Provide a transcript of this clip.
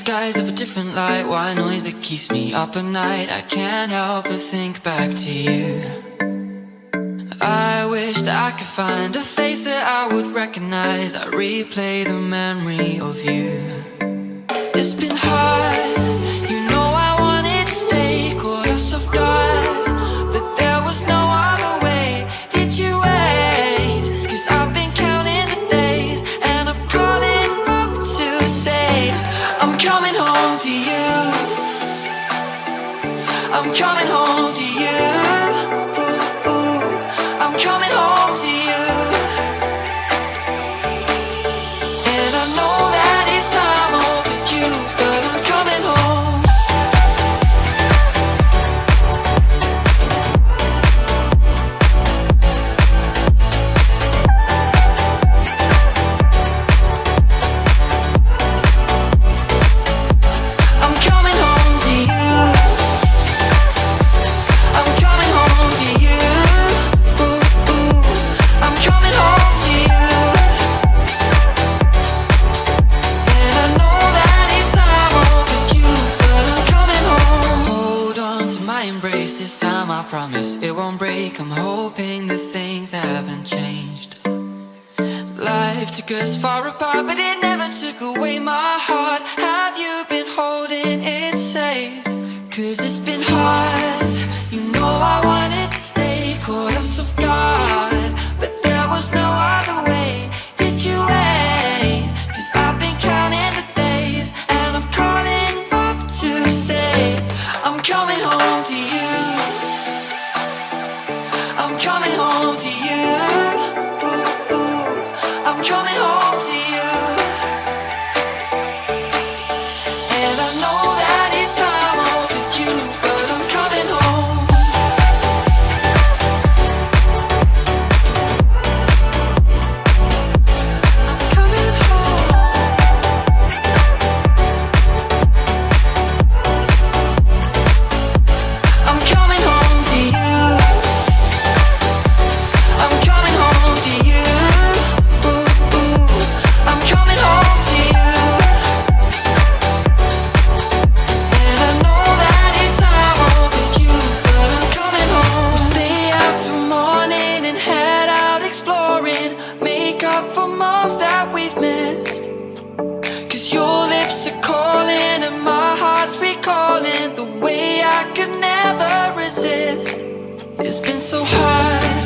skies of a different light, white noise that keeps me up at night. I can't help but think back to you. I wish that I could find a face that I would recognize. I replay the memory of you. It's been hard, you know I wanted to stay, caught us off guard, but there was no other way. Did you wait? 'Cause I've been counting the days, and I'm calling up to say I'm coming home to you. I'm coming home to you. I'm coming home to you. And I know that it's time overdue, but I'm coming home. I'm coming home to you. I'm coming home to you. I'm coming home to you. And I know that it's time overdue, but I'm coming home. Hold on to my embrace, this time I promise it won't break. I'm hoping that things haven't changed. Life took us far apart, but it never took away my heart. Have you been holding it safe? 'Cause it's been hard, you know I wanted to stay, caught us off guard, but there was no other way. Did you wait? 'Cause I've been counting the days, and I'm calling up to say I'm coming home to you. I'm coming home to you. I'm coming home to you. And I know that it's time overdue, but I'm coming home. Coming home. I'm coming home to you. I'm coming home to you. I'm coming home to you. And I know that it's time overdue, but I'm coming home. We'll stay out till morning and head out exploring, make up for moms that we've missed. 'Cause your lips are calling and my heart's recalling the way I could never resist. It's been so hard,